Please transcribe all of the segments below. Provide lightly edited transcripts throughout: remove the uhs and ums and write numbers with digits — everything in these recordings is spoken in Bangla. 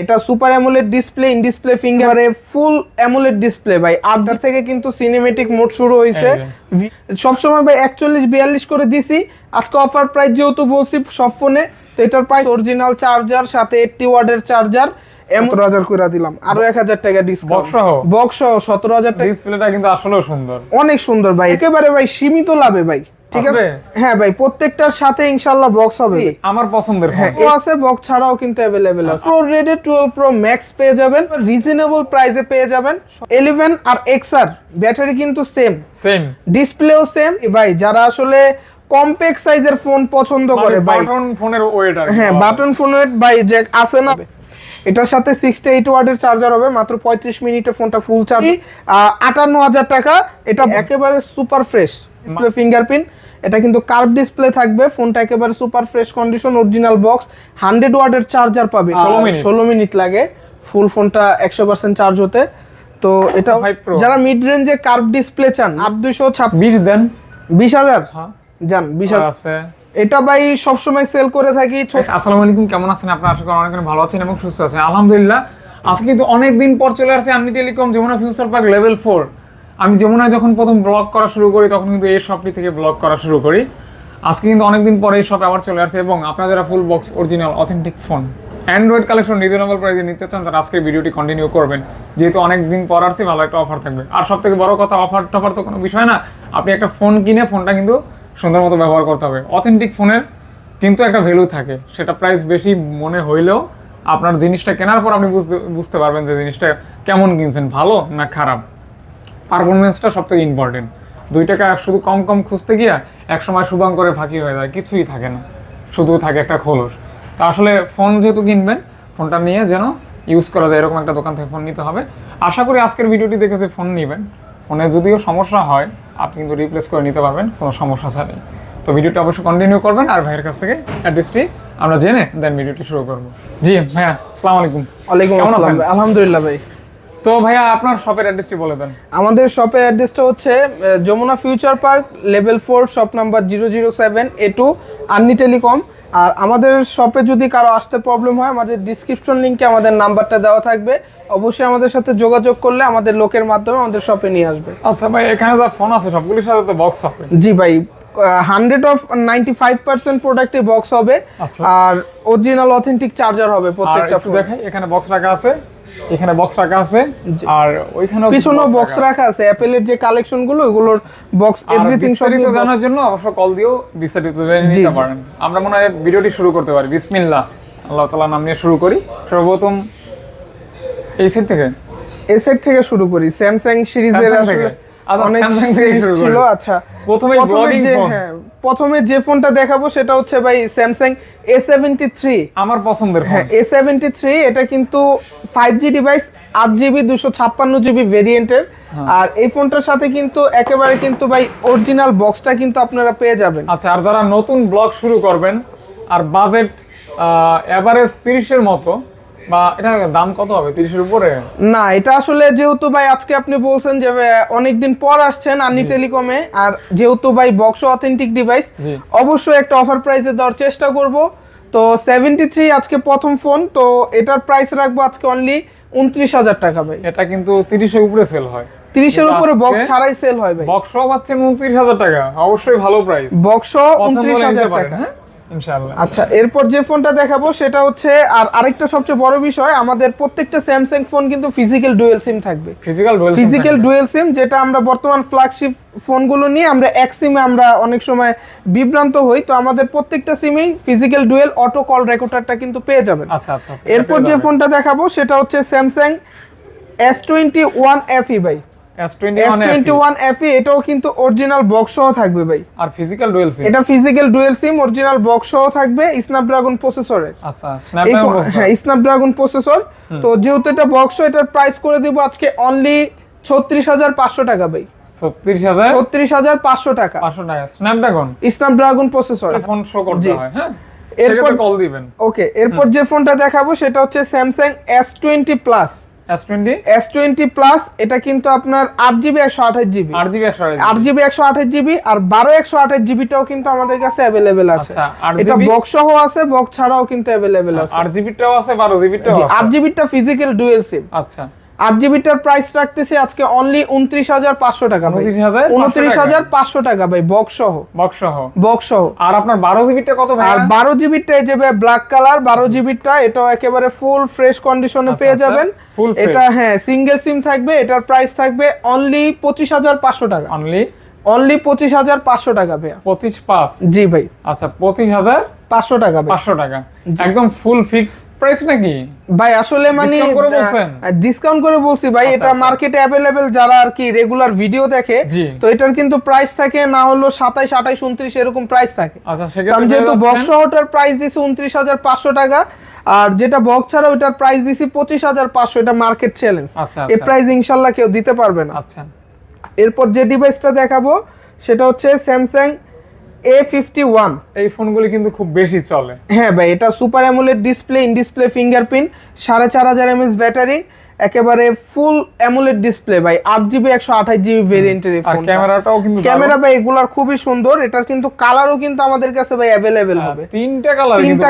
এটা super AMOLED display, in display ফিঙ্গারে ফুল অ্যামোলেড ডিসপ্লে ভাই। 8 থেকে কিন্তু সিনেমেটিক মোড শুরু হয়েছে। সবসময় ভাই 41-42 করে দিছি, আজকে অফার প্রাইস যেহেতু বলছি সব ফোনে, তো এটার প্রাইস অরিজিনাল চার্জার সাথে 80 ওয়াটের চার্জার 17,000 করে দিলাম, আরো 1000 টাকা ডিসকাউন্ট বক্স সহ 17,000 টাকা। ডিসপ্লেটা কিন্তু আসলেও সুন্দর, অনেক সুন্দর ভাই, একেবারে ভাই সীমিত লাভে ভাই। ঠিক আছে, হ্যাঁ ভাই, প্রত্যেকটার সাথে ইনশাআল্লাহ বক্স হবে। আমার পছন্দের হ্যাঁ আছে, বক্স ছাড়াও কিন্তু अवेलेबल আছে। প্রো রেডে 12 প্রো ম্যাক্স পেয়ে যাবেন রিজনেবল প্রাইসে, পেয়ে যাবেন 11 আর XR ব্যাটারি কিন্তু সেম, ডিসপ্লেও সেম ভাই। যারা আসলে কম্প্যাক্ট সাইজের ফোন পছন্দ করে ভাই, বাটন ফোনের ওয়েট, হ্যাঁ বাটন ফোন ওয়েট ভাই, জ্যাক আছে না, এটার সাথে 68 ওয়াটের চার্জার হবে, মাত্র 35 মিনিটে ফোনটা ফুল চার্জ। 58,000 টাকা। এটা একেবারে সুপার ফ্রেশ ডিসপ্লে, ফিঙ্গারপ্রিন্ট, এটা কিন্তু কার্ভ ডিসপ্লে থাকবে। ফোনটা একেবারে super fresh condition, original box, 100 ওয়াটের চার্জার পাবে। 16 মিনিট লাগে ফুল ফোনটা 100% চার্জ হতে। তো এটা যারা মিড রেঞ্জে কার্ভ ডিসপ্লে চান, 8226 দেন 20,000 জান 20,000 আছে। এটা ভাই সব সময় সেল করে থাকি। আসসালামু আলাইকুম, কেমন আছেন আপনারা? আশা করি অনেক ভালো আছেন এবং সুস্থ আছেন, আলহামদুলিল্লাহ। আজকে কিন্তু অনেক দিন পর চলে আসছে আমনি telecom Jamuna future park level 4। আমি যমুনায় যখন প্রথম ব্লগ করা শুরু করি তখন কিন্তু এই শপটি থেকে ব্লগ করা শুরু করি। আজকে কিন্তু অনেকদিন পরে এই শপে আবার চলে আসছে এবং আপনারা যারা full box original authentic phone Android collection reasonable প্রাইসে নিতে চান, তারা আজকের ভিডিওটি কন্টিনিউ করবেন, যেহেতু অনেক দিন পর আসছে, ভালো একটা অফার থাকবে। আর সব থেকে বড় কথা, অফার টফার তো কোনো বিষয় না, আপনি একটা ফোন কিনে ফোনটা কিন্তু সুন্দর মতো ব্যবহার করতে হবে। অথেন্টিক ফোনের কিন্তু একটা ভ্যালু থাকে, সেটা প্রাইস বেশি মনে হইলেও আপনার জিনিসটা কেনার পর আপনি বুঝতে পারবেন যে জিনিসটা কেমন কিনছেন, ভালো না খারাপ। পারফরমেন্সটা সব থেকে ইম্পর্টেন্ট। 2 টাকা শুধু কম কম খুঁজতে গিয়া একসময় শুভাঙ্করে ফাঁকি হয়ে যায়, কিছুই থাকে না, শুধু থাকে একটা খোলস। তা আসলে ফোন যেহেতু কিনবেন, ফোনটা নিয়ে যেন ইউজ করা যায় এরকম একটা দোকান থেকে ফোন নিতে হবে। আশা করি আজকের ভিডিওটি দেখে যে ফোন নেবেন, ফোনে যদিও সমস্যা হয় আপনি কিন্তু রিপ্লেস করে নিতে পারবেন কোনো সমস্যা ছাড়াই। তো ভিডিওটা অবশ্যই কন্টিনিউ করবেন আর ভাইয়ের কাছ থেকে অ্যাড্রেসটি আমরা জেনে দেন ভিডিওটি শুরু করব। জি ভাইয়া, আসসালামু আলাইকুম। ওয়ালাইকুম আসসালাম, আলহামদুলিল্লাহ ভাই। তো ভাইয়া আপনার শপের অ্যাড্রেসটি বলে দেন। আমাদের শপের অ্যাড্রেসটা হচ্ছে Jamuna future park level 4, shop number 007A2, আন্নি টেলিকম। আর আমাদের শপে যদি কারো আসতে প্রবলেম হয়, আমাদের ডিসক্রিপশন লিংকে আমাদের নাম্বারটা দেওয়া থাকবে, অবশ্যই আমাদের সাথে যোগাযোগ করলে আমাদের লোকের মাধ্যমে আমাদের শপে নিয়ে আসবে। আচ্ছা ভাই, এখানে যা ফোন আছে সবগুলোর সাথে তো বক্স হবে? জি ভাই, 95% প্রোডাক্টে বক্স হবে, আর অরিজিনাল অথেন্টিক চার্জার হবে প্রত্যেকটা ফোন। দেখেন এখানে বক্স রাখা আছে, এখানে বক্স রাখা আছে, আর ওইখানেও পিছনেও বক্স রাখা আছে। অ্যাপলের যে কালেকশন গুলো, ওগুলোর বক্স এভরিথিং সব জানার জন্য অবশ্যই কল দিও, বিস্তারিত জেনে নিতে পারেন। আমরা মনে হয় ভিডিওটি শুরু করতে পারি। বিসমিল্লাহ, আল্লাহ তাআলার নাম নিয়ে শুরু করি। সর্বপ্রথম এই সেট থেকে শুরু করি। স্যামসাং সিরিজের আসলে অনেক সিরিজ ছিল। আচ্ছা, প্রথমে যে ফোনটা দেখাবো সেটা হচ্ছে ভাই স্যামসাং A73, আমার পছন্দের ফোন। হ্যাঁ A73, এটা কিন্তু 5G ডিভাইস, 8GB 256GB ভেরিয়েন্টের। আর এই ফোনটার সাথে কিন্তু একেবারে কিন্তু ভাই অরিজিনাল বক্সটা কিন্তু আপনারা পেয়ে যাবেন। আচ্ছা, আর যারা নতুন ব্লগ শুরু করবেন আর বাজেট এভারেজ 30 এর মতো, বা এটা দাম কত হবে 30 এর উপরে? না, এটা আসলে যেহেতু ভাই আজকে আপনি বলছেন যে অনেকদিন পর আসছেন আন্নি টেলিকমে, আর যেহেতু ভাই বক্স অথেন্টিক ডিভাইস, অবশ্যই একটা অফার প্রাইসে দেওয়ার চেষ্টা করব। তো 73 আজকে প্রথম ফোন, তো এটার প্রাইস রাখবো আজকে অনলি 29,000 টাকা ভাই। এটা কিন্তু 30 এর উপরে সেল হয়, 30 এর উপরে বক্স ছাড়াই সেল হয় ভাই। বক্স সহ পাচ্ছেন 29,000 টাকা, অবশ্যই ভালো প্রাইস। বক্স 29,000 টাকা ইনশাআল্লাহ। আচ্ছা, এরপর যে ফোনটা দেখাবো সেটা হচ্ছে, আর আরেকটা সবচেয়ে বড় বিষয়, আমাদের প্রত্যেকটা স্যামসাং ফোন কিন্তু ফিজিক্যাল ডুয়াল সিম থাকবে। ফিজিক্যাল ডুয়াল সিম, যেটা আমরা বর্তমান ফ্ল্যাগশিপ ফোনগুলো নিয়ে আমরা এক সিমে আমরা অনেক সময় বিভ্রান্ত হই। তো আমাদের প্রত্যেকটা সিমেই ফিজিক্যাল ডুয়াল অটো কল রেকর্ডারটা কিন্তু পেয়ে যাবেন। আচ্ছা আচ্ছা, এরপর যে ফোনটা দেখাবো সেটা হচ্ছে স্যামসাং S21 FE ভাই। S21 FE, এটাও কিন্তু অরিজিনাল বক্স সহ থাকবে ভাই, আর ফিজিক্যাল ডুয়াল সিম। এটা physical dual SIM, original box সহ থাকবে, স্ন্যাপড্রাগন প্রসেসরের। আচ্ছা, স্ন্যাপড্রাগন প্রসেসর, হ্যাঁ স্ন্যাপড্রাগন প্রসেসর। তো যেহেতু এটা বক্স, এটার প্রাইস করে দিব আজকে অনলি 36,500 টাকা ভাই। 36,500 টাকা। স্ন্যাপড্রাগন প্রসেসর ফোন শো করতে হয়, হ্যাঁ এরপর কল দিবেন। ওকে, এরপর যে ফোনটা দেখাবো সেটা হচ্ছে Samsung S20 plus. S20 plus, এটা কিন্তু আপনার 8GB 128GB 8GB 128GB আর 12 128GB টাও কিন্তু আমাদের কাছে अवेलेबल আছে। এটা বক্স সহ আছে, বক্স ছাড়াও কিন্তু अवेलेबल আছে। 8GB টাও আছে, 12GB টাও আছে। 8GB টা ফিজিক্যাল ডুয়াল সিম। আচ্ছা, 8GB টার প্রাইস রাখতেছি আজকে অনলি 29,500 টাকা ভাই। 29,500 টাকা ভাই, বক্স সহ। আর আপনার 12GB টা কত ভাই? আর 12GB টা এই যে ব্ল্যাক কালার 12GB টা, এটাও একেবারে ফুল ফ্রেশ কন্ডিশনে পেয়ে যাবেন। এটা হ্যাঁ সিঙ্গেল সিম থাকবে, এটার প্রাইস থাকবে অনলি 25,500 টাকা। অনলি 25,500 টাকা ভাই। 25,500? জি ভাই। আচ্ছা, 25,500 টাকা ভাই। 500 টাকা একদম ফুল ফিক্স প্রাইস নাকি ভাই? আসলে মানে ডিসকাউন্ট করে বলছি ভাই। এটা মার্কেটে अवेलेबल যারা আর কি রেগুলার ভিডিও দেখে, তো এটার কিন্তু প্রাইস থাকে না হলো 27, 28, 29 এরকম প্রাইস থাকে। আচ্ছা, সেক্ষেত্রে আমি যেহেতু বক্স সহটার প্রাইস দিছি 29,500 টাকা, আর যেটা বক্স ছাড়া ওটার প্রাইস দিছি 25,500। এটা মার্কেট চ্যালেঞ্জ। এই প্রাইস ইনশাআল্লাহ কেউ দিতে পারবে না। আচ্ছা, এরপর যে ডিভাইসটা দেখাবো সেটা হচ্ছে স্যামসাং A51। এই ফোনগুলি কিন্তু খুব বেশি চলে। হ্যাঁ ভাই, এটা super AMOLED display, in display fingerprint, 4500 mAh battery, একেবারে ফুল অ্যামোলেড ডিসপ্লে ভাই। 8GB 128GB ভেরিয়েন্টের এই ফোন। ক্যামেরাটাও কিন্তু ক্যামেরা ভাই এগুলার খুবই সুন্দর। এটার কিন্তু কালারও কিন্তু আমাদের কাছে ভাই अवेलेबल হবে। তিনটা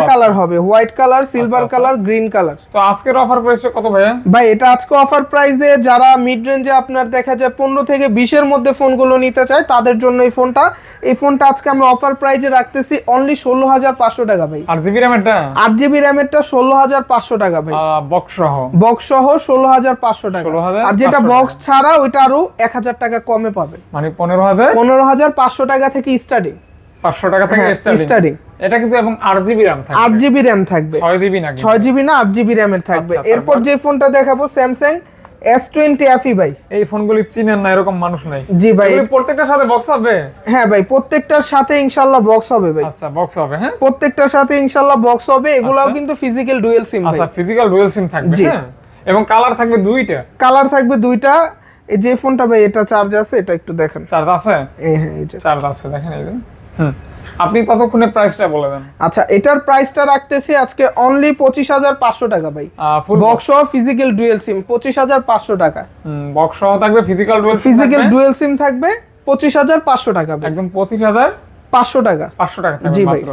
কালার হবে, white colour, silver colour, green colour. তো আজকের অফার প্রাইসটা কত ভাই? ভাই এটা আজকে অফার প্রাইসে যারা মিড রেঞ্জে আপনার দেখা যায় 15 থেকে 20 এর মধ্যে ফোনগুলো নিতে চায় তাদের জন্য এই ফোনটা আজকে আমরা অফার প্রাইসে রাখতেছি অনলি 16,500 টাকা ভাই। 8GB র্যামেরটা? 8GB র্যামেরটা 16,500 টাকা ভাই, বক্স সহ 16,500 টাকা। আর যেটা বক্স ছাড়া ওইটা আরো 1000 টাকা কমে পাবেন, মানে 15,500 টাকা থেকে স্টার্টিং। 500 টাকা থেকে স্টার্টিং। এটা কিন্তু এবং 8GB র্যাম থাকবে। 8GB র্যাম থাকবে, 6GB না? 6GB না, 8GB র্যামের থাকবে। এরপর যে ফোনটা দেখাবো স্যামসাং S20 FE ভাই। এই ফোনগুলি চিনেন না এরকম মানুষ নাই। জি ভাই, প্রত্যেকটার সাথে বক্স হবে? হ্যাঁ ভাই, প্রত্যেকটার সাথে ইনশাআল্লাহ বক্স হবে ভাই। আচ্ছা, বক্স হবে। হ্যাঁ, প্রত্যেকটার সাথে ইনশাআল্লাহ বক্স হবে। এগুলাও কিন্তু ফিজিক্যাল ডুয়াল সিম ভাই। আচ্ছা, ফিজিক্যাল ডুয়াল সিম থাকবে। হ্যাঁ, এবং কালার থাকবে দুইটা। এই যে ফোনটা ভাই, এটা চার্জ আছে, এটা একটু দেখেন। চার্জ আছে? হ্যাঁ, এই যে চার্জ আছে, দেখেন এই যে। আপনি ততক্ষণে প্রাইসটা বলে দেন। আচ্ছা, এটার প্রাইসটা রাখতেছি আজকে অনলি 25,500 টাকা ভাই। বক্স সহ ফিজিক্যাল ডুয়াল সিম 25,500 টাকা। বক্স সহ থাকবে, ফিজিক্যাল ডুয়াল সিম থাকবে 25,500 টাকা, একদম 25,500 টাকা। 500 টাকা থাকবে মাত্র।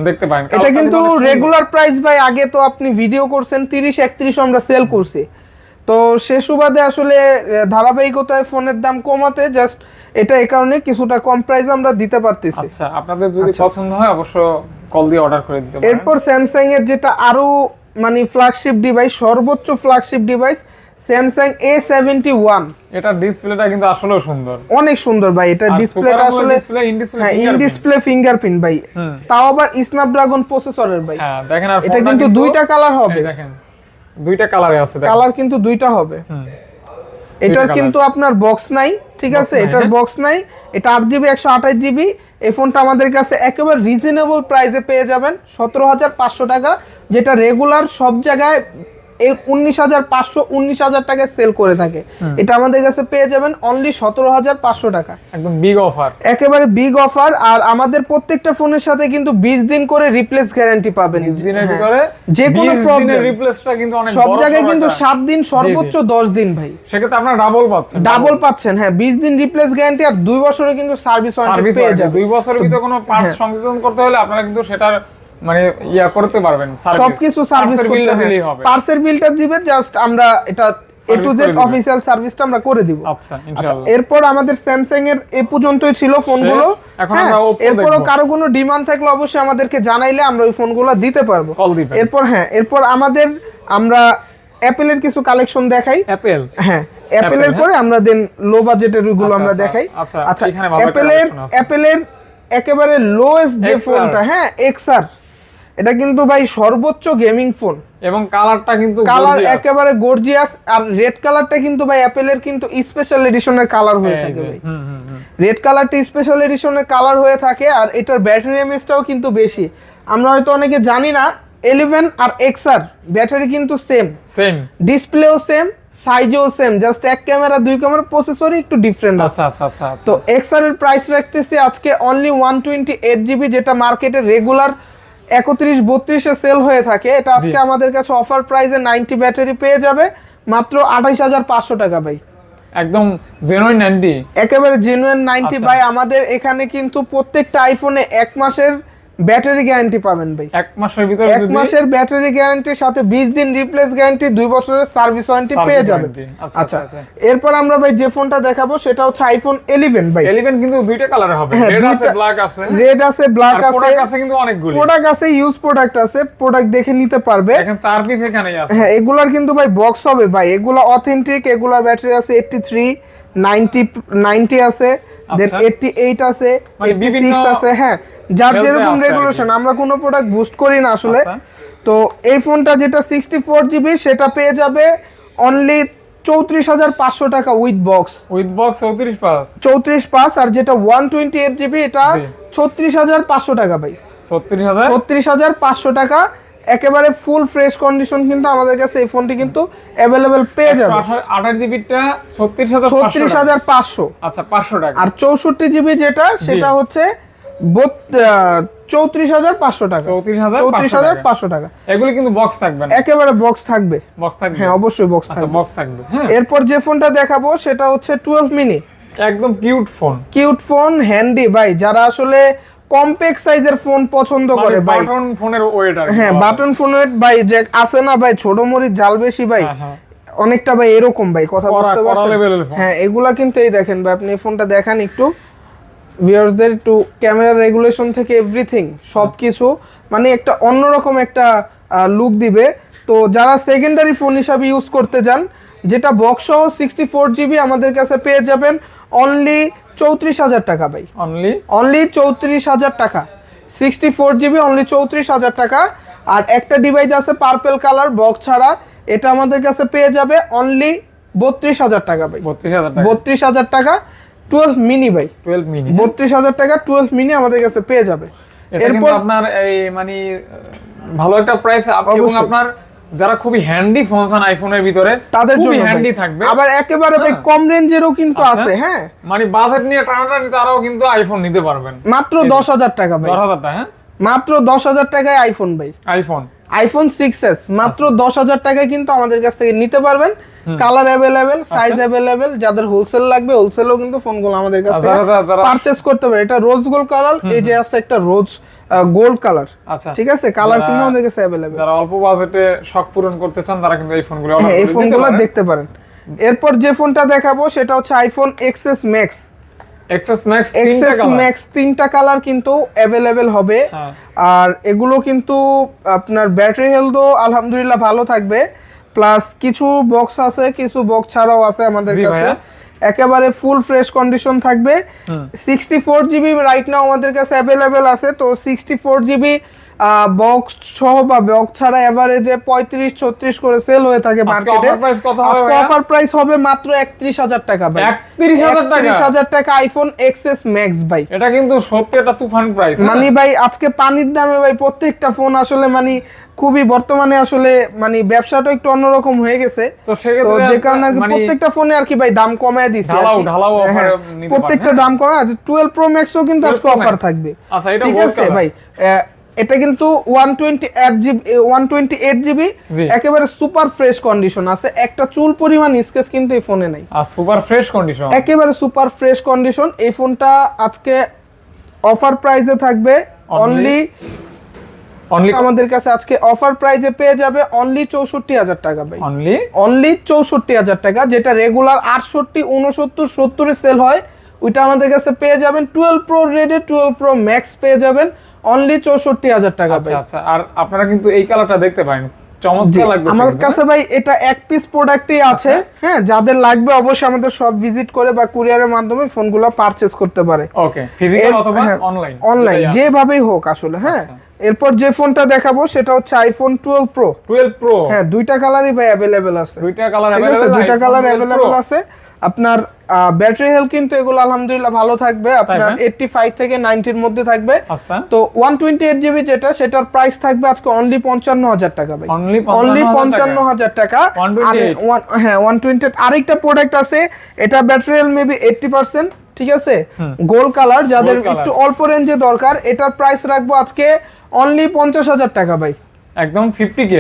দেখতে পারেন এটা কিন্তু রেগুলার প্রাইস ভাই। আগে তো আপনি ভিডিও করছেন 30-31 আমরা সেল করছি, তো সে সুবাদে আসলে ধারাবাহিকতায় ফোনের দাম কমাতে জাস্ট এটা এই কারণে কিছুটা কম প্রাইসে আমরা দিতে পারতেছি। আচ্ছা, আপনাদের যদি পছন্দ হয় অবশ্য কল দিয়ে অর্ডার করে দিতে পারেন। এরপর স্যামসাং এর যেটা আরো মানে ফ্ল্যাগশিপ ডিভাইস, সর্বোচ্চ ফ্ল্যাগশিপ ডিভাইস স্যামসাং A71। এটা ডিসপ্লেটা কিন্তু আসলেও সুন্দর, অনেক সুন্দর ভাই। এটা ডিসপ্লেটা আসলে ইন ডিসপ্লে ফিঙ্গারপ্রিন্ট ভাই, তাও আবার স্ন্যাপড্রাগন প্রসেসরের ভাই। হ্যাঁ, দেখেন। আর এটা কিন্তু দুইটা কালার হবে, দেখেন দুইটা কালারে আছে, কালার কিন্তু দুইটা হবে। এটার কিন্তু আপনার বক্স নাই, ঠিক আছে? এটার বক্স নাই। এটা 8GB 128GB। এই ফোনটা আমাদের কাছে একেবারে রিজনেবল প্রাইসে পেয়ে যাবেন 17,500 টাকা, যেটা রেগুলার সব জায়গায় 19,500 19,000 টাকায় সেল করে থাকে। এটা আমাদের কাছে পেয়ে যাবেন অনলি 17,500 টাকা। একদম বিগ অফার, একেবারে বিগ অফার। আর আমাদের প্রত্যেকটা ফোনের সাথে কিন্তু 20 দিন করে রিপ্লেস গ্যারান্টি পাবেন। 20 দিনের ভিতরে যে কোনো প্রবলেম, রিপ্লেসটা কিন্তু অনেক সব জায়গায় কিন্তু 7 দিন, সর্বোচ্চ 10 দিন ভাই। সেক্ষেত্রে আপনারা ডাবল পাচ্ছেন। হ্যাঁ, 20 দিন রিপ্লেস গ্যারান্টি আর 2 বছরে কিন্তু সার্ভিস ওয়ারেন্টি পেয়ে যাবেন। 2 বছরের ভিতরে কোনো পার্টস সংযোজন করতে হলে আপনারা কিন্তু সেটার মানে করতে পারবেন, সবকিছু সার্ভিস করতে দিলেই হবে। পার্সেল বিলটা দিবে, জাস্ট আমরা এটা A to Z অফিশিয়াল সার্ভিসটা আমরা করে দিব। আচ্ছা, ইনশাআল্লাহ। এরপর আমাদের স্যামসাং এর এই পর্যন্তই ছিল ফোনগুলো। এখন আমরা ওপো এরপর কারো কোনো ডিমান্ড থাকলে অবশ্যই আমাদেরকে জানাইলে আমরা ওই ফোনগুলো দিতে পারবো, কল দিবেন। এরপর আমরা অ্যাপেলের কিছু কালেকশন দেখাই। অ্যাপেলের পরে আমরা দেন লো বাজেটের ওইগুলো আমরা দেখাই। আচ্ছা, এখানে অ্যাপেলের একেবারে লোয়েস্ট যে ফোনটা, XR, এটা কিন্তু ভাই সর্বোচ্চ গেমিং ফোন এবং কালারটা কিন্তু একেবারে গর্জিয়াস। আর রেড কালারটা কিন্তু ভাই অ্যাপেলের কিন্তু স্পেশাল এডিশনের কালার হয়ে থাকে ভাই। রেড কালারটা স্পেশাল এডিশনের কালার হয়ে থাকে। আর এটার ব্যাটারি এমএএইচটাও কিন্তু বেশি। আমরা হয়তো অনেকে জানি না, 11 আর XR ব্যাটারি কিন্তু সেম, ডিসপ্লেও সেম, সাইজও সেম, জাস্ট এক ক্যামেরা, দুই ক্যামেরা, প্রসেসরই একটু ডিফারেন্ট আছে। আচ্ছা। তো XR এর প্রাইস রাখতেছি আজকে অনলি 128GB, যেটা মার্কেটে রেগুলার 31-32 এ সেল হয়ে থাকে। এটা আজকে আমাদের কাছে অফার প্রাইসে 90 ব্যাটারি পেয়ে যাবে মাত্র 28500 টাকা ভাই। একদম জেনুইন 90, একেবারে জেনুইন 90 ভাই। আমাদের এখানে কিন্তু প্রত্যেকটা আইফোনে 1 মাসের ব্যাটারি গ্যারান্টি পাবেন ভাই। 1 মাসের ভিতরে 1 মাসের ব্যাটারি গ্যারান্টির সাথে 20 দিন রিপ্লেস গ্যারান্টি, 2 বছরের সার্ভিস ওয়ারেন্টি পেয়ে যাবেন। আচ্ছা, এরপর আমরা ভাই যে ফোনটা দেখাবো সেটা হচ্ছে আইফোন 11 ভাই। 11 কিন্তু দুইটা কালারে হবে, রেড আছে ব্ল্যাক আছে। রেড আছে, ব্ল্যাক আছে, প্রোডাক্ট আছে কিন্তু অনেকগুলো। প্রোডাক্ট আছে, ইউজ প্রোডাক্ট আছে, প্রোডাক্ট দেখে নিতে পারবে। এখন 4 পিস এখানেই আছে। হ্যাঁ, এগুলার কিন্তু ভাই বক্স হবে ভাই, এগুলা অথেন্টিক। এগুলার ব্যাটারি আছে 83, 90 আছে, দেন 88 আছে, 86 আছে। হ্যাঁ, যার যেরকম রেগুলেশন, আমরা কোনো প্রোডাক্ট বুস্ট করি না আসলে। তো এই ফোনটা যেটা 64 জিবি সেটা পেয়ে যাবে অনলি 34500 টাকা উইথ বক্স। 34 আর যেটা 128 জিবি এটা 36500 টাকা ভাই। 36500 টাকা একেবারে ফুল ফ্রেশ কন্ডিশন কিন্তু আমাদের কাছে এই ফোনটি কিন্তু अवेलेबल পেয়ে যাবে। 28 জিবিটা 36500। আচ্ছা, 500 টাকা। আর 64 জিবি যেটা সেটা হচ্ছে 34500 টাকা। 34500 টাকা। এগুলো কিন্তু বক্স থাকবে না, একেবারে বক্স থাকবে। বক্স থাকবে, হ্যাঁ অবশ্যই বক্স থাকবে। আচ্ছা, বক্স থাকবে। হ্যাঁ, এরপর যে ফোনটা দেখাবো সেটা হচ্ছে 12 মিনি। একদম cute phone, cute phone, handy ভাই। যারা আসলে কম্প্যাক্ট সাইজের ফোন পছন্দ করে ভাই, বাটন ফোনের ওয়েট আর হ্যাঁ বাটন ফোনের ভাই যে আছে না ভাই, ছোট মরিচ জাল বেশি ভাই, অনেকটা ভাই এরকম ভাই, কথা বুঝতে পারছেন? হ্যাঁ, এগুলা কিন্তু এই দেখেন ভাই, আপনি এই ফোনটা দেখান একটু ভিউয়ার্সদের, একটু ক্যামেরা রেগুলেশন থেকে এভরিথিং সবকিছু মানে একটা অন্যরকম একটা লুক দিবে। তো যারা সেকেন্ডারি ফোন হিসাবে ইউজ করতে যান, যেটা বক্স সহ 64 জিবি আমাদের কাছে পেয়ে যাবেন অনলি 34000 টাকা ভাই। অনলি 34000 টাকা। 64 জিবি অনলি 34000 টাকা। আর একটা ডিভাইস আছে পার্পল কালার বক্স ছাড়া, এটা আমাদের কাছে পেয়ে যাবে অনলি 32000 টাকা ভাই। 32000 টাকা 12 মিনি ভাই। 32000 টাকা 12 মিনি আমাদের কাছে পেয়ে যাবে। এরপর আপনার এই মানে ভালো একটা প্রাইস, এবং আপনার যারা খুবই হ্যান্ডি ফোন চান আইফোনের ভিতরে তাদের জন্য হ্যান্ডি থাকবে। আবার একেবারে ভাই কম রেঞ্জেরও কিন্তু আছে। হ্যাঁ, মানে বাজেট নিয়ে টানাটানি তারাও কিন্তু আইফোন নিতে পারবেন মাত্র 10000 টাকা ভাই। 10000 টাকা। হ্যাঁ, মাত্র 10000 টাকায় আইফোন ভাই। আইফোন 6s মাত্র 10000 টাকায় কিন্তু আমাদের কাছ থেকে নিতে পারবেন। Colour available, size available. যাদের হোলসেল লাগবে হোলসেলও কিন্তু ফোনগুলো আমাদের কাছ থেকে পারচেজ করতে পারে। এটা রোজ গোল্ড কালার, এই যে আছে একটা রোজ গোল্ড কালার। আচ্ছা, ঠিক আছে, কালার কিন্তু আমাদের কাছে अवेलेबल। যারা অল্প বাজেটে শখ পূরণ করতে চান তারা কিন্তু এই ফোনগুলো দেখতে পারেন। এরপর যে ফোনটা দেখাবো সেটা হচ্ছে iPhone XS Max। XS Max তিনটা কালার কিন্তু अवेलेबल হবে। আর এগুলো কিন্তু আপনার ব্যাটারি হেলথও আলহামদুলিল্লাহ ভালো থাকবে, প্লাস কিছু বক্স আছে, কিছু বক্স ছাড়াও আছে আমাদের কাছে। একেবারে ফুল ফ্রেশ কন্ডিশন থাকবে। 64 জিবি রাইট নাও আমাদের কাছে अवेलेबल আছে। তো 64 জিবি বক্স সহ বা বক্স ছাড়া এভারেজে 35-36 করে সেল হয়ে থাকে মার্কেটে। আজকে অফার প্রাইস হবে মাত্র 31000 টাকা ভাই। 31000 টাকা আইফোন XS Max ভাই। এটা কিন্তু সত্যি একটা তুফান প্রাইস। মানে ভাই আজকে পানির দামে ভাই প্রত্যেকটা ফোন আসলে মানে খুবই বর্তমানে আসলে মানে ব্যবসাটা একটু অন্যরকম হয়ে গেছে। তো সেক্ষেত্রে যে কারণে প্রত্যেকটা ফোনে আর কি ভাই দাম কমায় দিছে, ঢালাও অফার নিতে পারেন। প্রত্যেকটা দাম কমে। 12 Pro Max ও কিন্তু আজকে অফার থাকবে। আচ্ছা, এটা ঠিক আছে ভাই। এটা কিন্তু 128 জিবি একেবারে সুপার ফ্রেশ কন্ডিশন আছে। একটা চুল পরিমাণ স্কেচ কিন্তু এই ফোনে নাই। সুপার ফ্রেশ কন্ডিশন, একেবারে সুপার ফ্রেশ কন্ডিশন। এই ফোনটা আজকে অফার প্রাইসে থাকবে অনলি আমাদের কাছে আজকে অফার প্রাইসে পেয়ে যাবে অনলি 64000 টাকা ভাই। অনলি 64000 টাকা। যেটা রেগুলার 68, 69, 70 এ সেল হয়, ওইটা আমাদের কাছে পেয়ে যাবেন 12 Pro রেডে 12 Pro Max পেয়ে যাবেন অনলি 64000 টাকা ভাই। আচ্ছা, আর আপনারা কিন্তু এই কালারটা দেখতে পারেন, চমৎকার লাগছে আমার কাছে ভাই। এটা এক পিস প্রোডাক্টই আছে। হ্যাঁ, যাদের লাগবে অবশ্যই আমাদের সব ভিজিট করে বা কুরিয়ারের মাধ্যমে ফোনগুলো পারচেজ করতে পারে। ওকে, ফিজিক্যাল অথবা অনলাইন যেভাবেই হোক আসলে। হ্যাঁ, এরপর যে ফোনটা দেখাবো সেটা হচ্ছে আইফোন 12 Pro। হ্যাঁ, দুইটা কালারই ভাই अवेलेबल আছে। দুইটা কালার अवेलेबल আছে। আপনার ব্যাটারি হেলথ কিন্তু এগুলো আলহামদুলিল্লাহ ভালো থাকবে। আপনার 85 থেকে 90 এর মধ্যে থাকবে। তো 128 জিবি যেটা, সেটার প্রাইস থাকবে আজকে অনলি 55000 টাকা ভাই। অনলি 55000 টাকা। হ্যাঁ, 128 আরেকটা প্রোডাক্ট আছে, এটা ব্যাটারি হেলথ মেবি 80%। ঠিক আছে, গোল্ড কালার, যাদের একটু অল্প রেঞ্জে দরকার, এটার প্রাইস রাখবো আজকে অনলি 50000 টাকা ভাই। একদম 50k